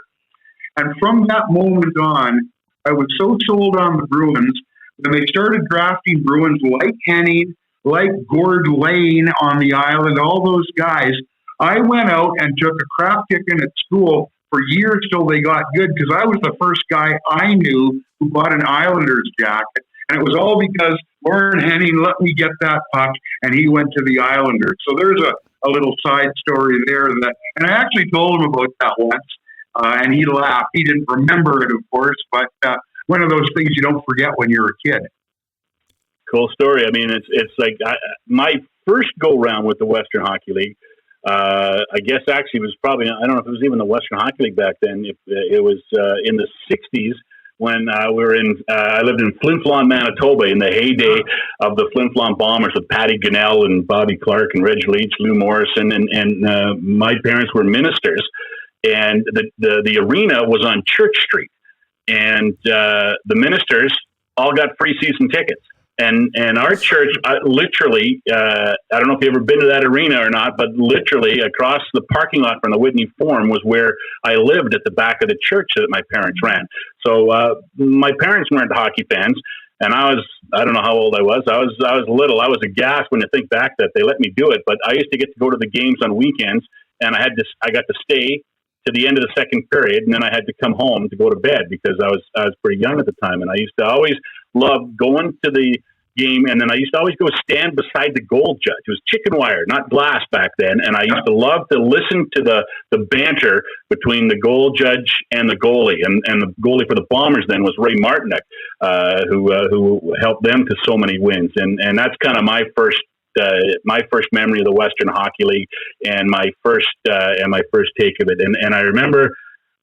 And from that moment on, I was so sold on the Bruins, when they started drafting Bruins like Henning, like Gord Lane on the island, all those guys, I went out and took a crap kicking at school for years till they got good, because I was the first guy I knew who bought an Islanders jacket. And it was all because Lauren Henning let me get that puck, and he went to the Islanders. So there's a little side story there. And I actually told him about that once, and he laughed. He didn't remember it, of course, but one of those things you don't forget when you're a kid. Cool story. I mean, it's like my first go-round with the Western Hockey League, I guess actually was probably, I don't know if it was even the Western Hockey League back then. It was in the 60s. When I lived in Flin Flon, Manitoba, in the heyday of the Flin Flon Bombers with Patty Gunnell and Bobby Clark and Reg Leach, Lou Morrison, and my parents were ministers, and the arena was on Church Street, and the ministers all got free season tickets. And our church, literally, I don't know if you've ever been to that arena or not, but literally across the parking lot from the Whitney Forum was where I lived at the back of the church that my parents ran. So my parents weren't hockey fans, and I don't know how old I was. I was little. I was aghast when you think back that they let me do it. But I used to get to go to the games on weekends, and I got to stay to the end of the second period, and then I had to come home to go to bed because I was pretty young at the time, and I used to always love going to the game, and then I used to always go stand beside the goal judge. It was chicken wire, not glass back then, and I used to love to listen to the banter between the goal judge and the goalie, and the goalie for the Bombers then was Ray Martinek, who helped them to so many wins, and that's kind of my first memory of the Western Hockey League and my first take of it. And I remember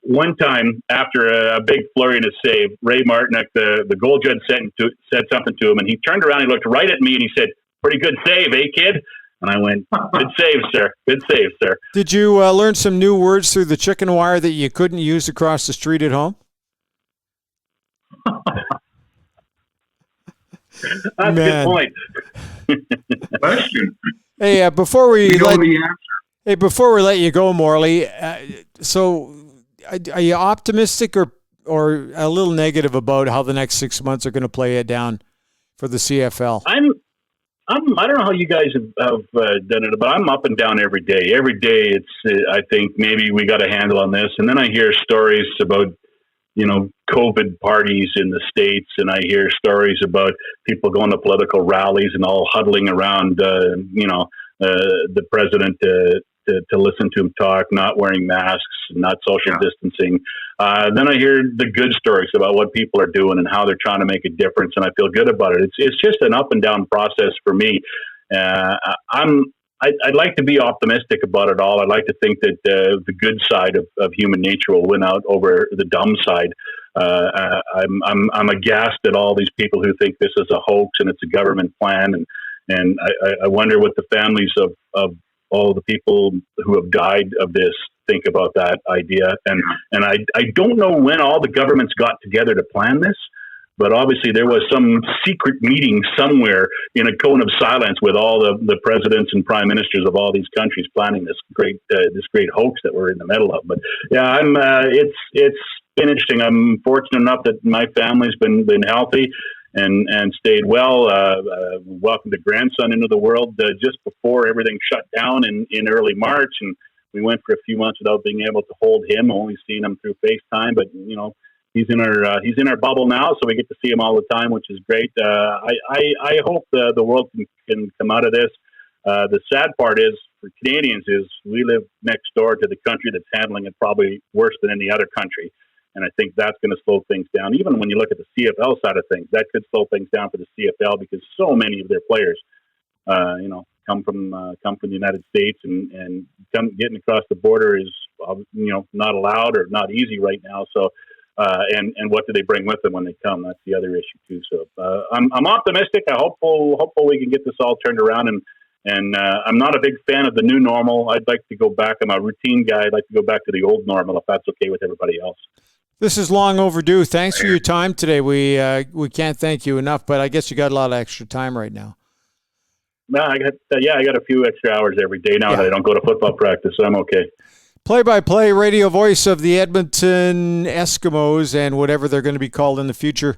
one time after a big flurry and a save, Ray Martinek, the goal judge, said something to him, and he turned around, he looked right at me, and he said, "Pretty good save, eh, kid?" And I went, "Good save, sir. Good save, sir." Did you learn some new words through the chicken wire that you couldn't use across the street at home? That's a good point. Question. Hey, before we You know the answer. before we let you go, Morley, so are you optimistic or a little negative about how the next 6 months are going to play it down for the CFL? I don't know how you guys have done it, but I'm up and down every day. Every day, I think maybe we got a handle on this, and then I hear stories about COVID parties in the States, and I hear stories about people going to political rallies and all huddling around, the president to listen to him talk, not wearing masks, not social distancing. Then I hear the good stories about what people are doing and how they're trying to make a difference, and I feel good about it. It's just an up and down process for me. I'd like to be optimistic about it all. I'd like to think that the good side of human nature will win out over the dumb side. I'm aghast at all these people who think this is a hoax and it's a government plan, and I wonder what the families of all the people who have died of this think about that idea. And I don't know when all the governments got together to plan this. But obviously there was some secret meeting somewhere in a cone of silence with all the presidents and prime ministers of all these countries planning this great hoax that we're in the middle of. But yeah, it's been interesting. I'm fortunate enough that my family's been healthy and stayed well. Welcomed a grandson into the world just before everything shut down in early March, and we went for a few months without being able to hold him, only seeing him through FaceTime. But he's in our bubble now, so we get to see him all the time, which is great. I hope the world can come out of this. The sad part is for Canadians is we live next door to the country that's handling it probably worse than any other country, and I think that's going to slow things down. Even when you look at the CFL side of things, that could slow things down for the CFL because so many of their players, come from the United States, and getting across the border is not allowed or not easy right now. So. And what do they bring with them when they come? That's the other issue too. So I'm optimistic. I hopeful we can get this all turned around. And I'm not a big fan of the new normal. I'd like to go back. I'm a routine guy. I'd like to go back to the old normal if that's okay with everybody else. This is long overdue. Thanks for your time today. We can't thank you enough, but I guess you got a lot of extra time right now. No, I got a few extra hours every day now that I don't go to football practice, so I'm okay. Play-by-play radio voice of the Edmonton Eskimos and whatever they're going to be called in the future.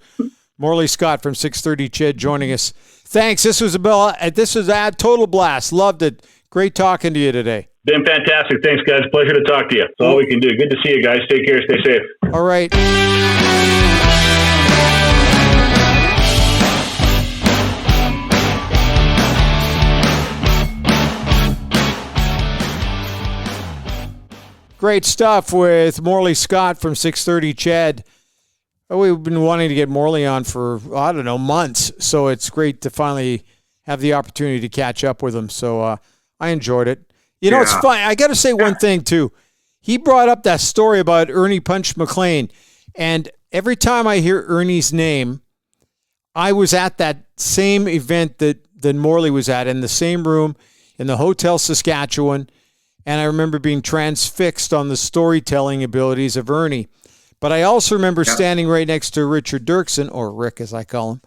Morley Scott from 630 CHED joining us. Thanks. This was a total blast. Loved it. Great talking to you today. Been fantastic. Thanks, guys. Pleasure to talk to you. That's all we can do. Good to see you guys. Take care. Stay safe. All right. Great stuff with Morley Scott from 630 CHED. We've been wanting to get Morley on for, months. So it's great to finally have the opportunity to catch up with him. So I enjoyed it. It's fun. I got to say one thing, too. He brought up that story about Ernie Punch McLean. And every time I hear Ernie's name, I was at that same event that Morley was at, in the same room in the Hotel Saskatchewan. And I remember being transfixed on the storytelling abilities of Ernie. But I also remember standing right next to Richard Dirksen, or Rick as I call him,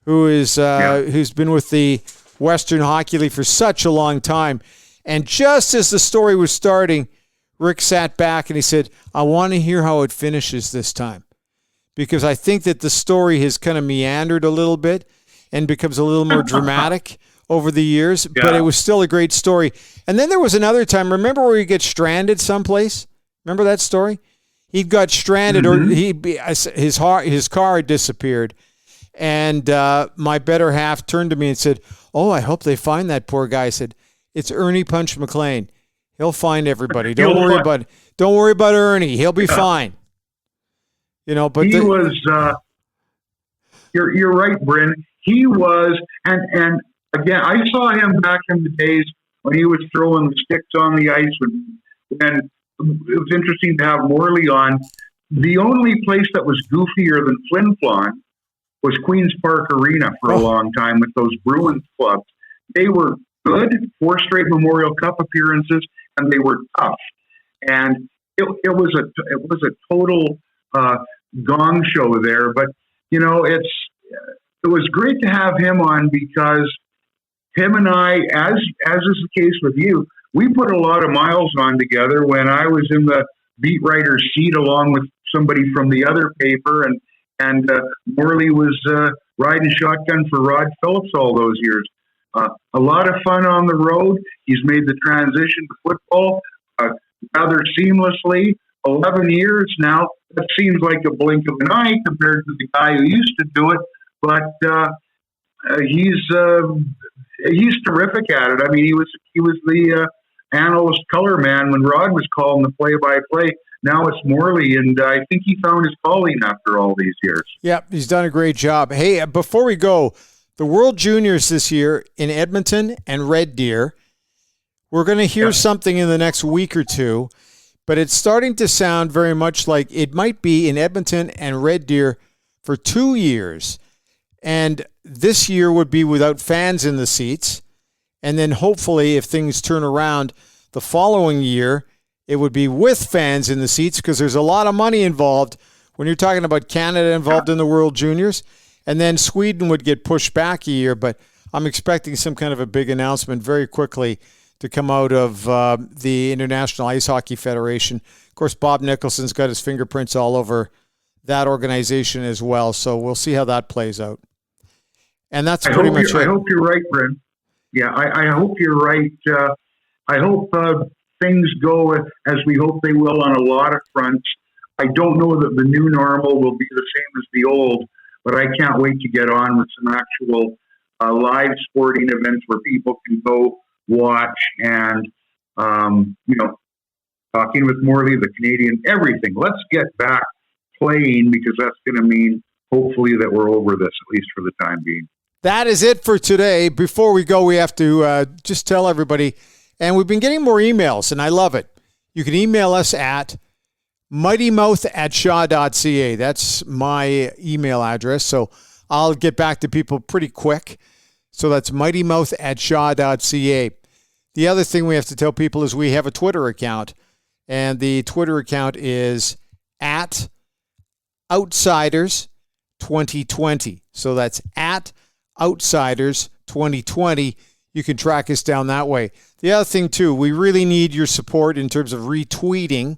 who's been with the Western Hockey League for such a long time. And just as the story was starting, Rick sat back and he said, I want to hear how it finishes this time, because I think that the story has kind of meandered a little bit and becomes a little more dramatic over the years, but it was still a great story. And then there was another time, remember where he gets stranded someplace? Remember that story? He got stranded, or his car had disappeared. And my better half turned to me and said, oh, I hope they find that poor guy. I said, it's Ernie Punch McLean. He'll find everybody. Don't worry about Ernie. He'll be fine. But he was. You're right, Bryn. He was, and again, I saw him back in the days when he was throwing the sticks on the ice. And it was interesting to have Morley on. The only place that was goofier than Flin Flon was Queen's Park Arena for a long time with those Bruins clubs. They were good, 4 straight Memorial Cup appearances, and they were tough. And it was a total gong show there. But it was great to have him on, because him and I, as is the case with you, we put a lot of miles on together when I was in the beat writer seat along with somebody from the other paper, and Morley was riding shotgun for Rod Phillips all those years. A lot of fun on the road. He's made the transition to football rather seamlessly. 11 years now. That seems like a blink of an eye compared to the guy who used to do it, but he's terrific at it. I mean, he was the analyst color man when Rod was calling the play-by-play. Now it's Morley, and I think he found his calling after all these years. Yeah, he's done a great job. Hey, before we go, the World Juniors this year in Edmonton and Red Deer, we're going to hear something in the next week or two, but it's starting to sound very much like it might be in Edmonton and Red Deer for 2 years. And this year would be without fans in the seats. And then hopefully, if things turn around the following year, it would be with fans in the seats, because there's a lot of money involved when you're talking about Canada involved in the World Juniors. And then Sweden would get pushed back a year. But I'm expecting some kind of a big announcement very quickly to come out of the International Ice Hockey Federation. Of course, Bob Nicholson's got his fingerprints all over that organization as well. So we'll see how that plays out. And that's pretty much it. I hope you're right, Bryn. Yeah, I hope you're right. I hope things go as we hope they will on a lot of fronts. I don't know that the new normal will be the same as the old, but I can't wait to get on with some actual live sporting events where people can go watch and, talking with Morley, the Canadian, everything. Let's get back playing, because that's going to mean hopefully that we're over this, at least for the time being. That is it for today. Before we go, we have to just tell everybody, and we've been getting more emails, and I love it. You can email us at mightymouth@shaw.ca. That's my email address, so I'll get back to people pretty quick. So that's mightymouth@shaw.ca. The other thing we have to tell people is we have a Twitter account, and the Twitter account is at Outsiders 2020. So that's at Outsiders 2020. You can track us down that way. The other thing, too, we really need your support in terms of retweeting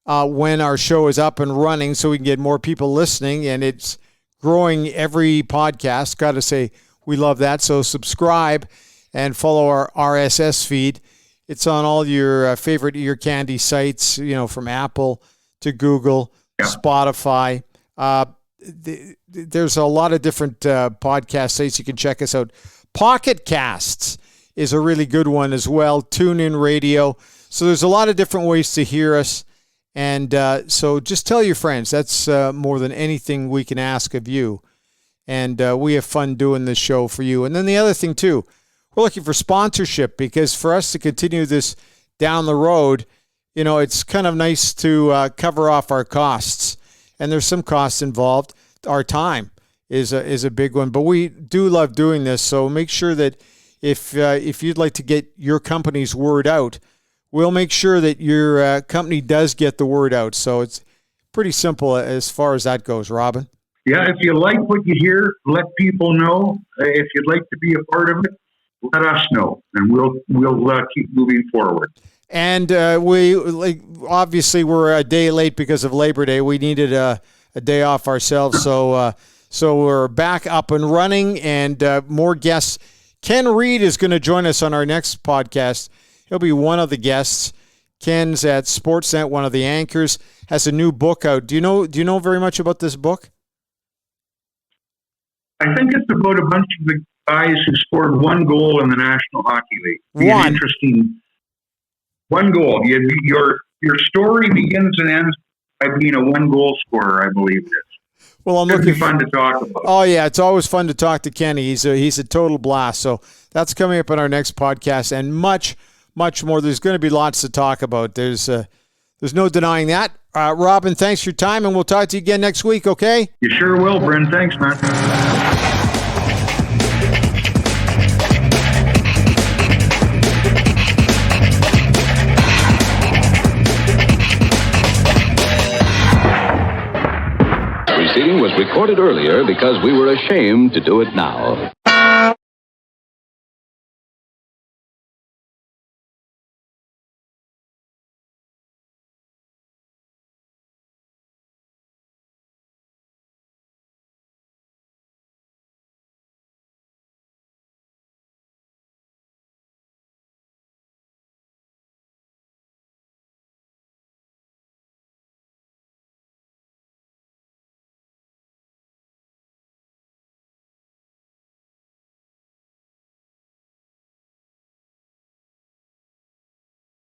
when our show is up and running, so we can get more people listening, and it's growing every podcast. Got to say, we love that. So subscribe and follow our RSS feed. It's on all your favorite ear candy sites, from Apple to Google, Spotify. There's a lot of different podcast sites. You can check us out. Pocket Casts is a really good one as well. TuneIn Radio. So there's a lot of different ways to hear us. And so just tell your friends. That's more than anything we can ask of you. And we have fun doing this show for you. And then the other thing, too, we're looking for sponsorship, because for us to continue this down the road, it's kind of nice to cover off our costs. And there's some costs involved. Our time is a big one. But we do love doing this. So make sure that if you'd like to get your company's word out, we'll make sure that your company does get the word out. So it's pretty simple as far as that goes, Robin. Yeah, if you like what you hear, let people know. If you'd like to be a part of it, let us know, and we'll keep moving forward. And obviously we're a day late because of Labor Day. We needed a day off ourselves, so we're back up and running, and more guests. Ken Reed is going to join us on our next podcast. He'll be one of the guests. Ken's at Sportsnet, one of the anchors, has a new book out. Do you know very much about this book? I think it's about a bunch of the guys who scored one goal in the National Hockey League. Interesting. One goal. Your story begins and ends by being a one-goal scorer, I believe it is. Well, I'm looking fun to talk about. Oh yeah, it's always fun to talk to Kenny. He's a total blast. So that's coming up in our next podcast, and much more. There's going to be lots to talk about. There's no denying that. Robin, thanks for your time, and we'll talk to you again next week. Okay? You sure will, Bryn. Thanks, man. Proceeding was recorded earlier because we were ashamed to do it now.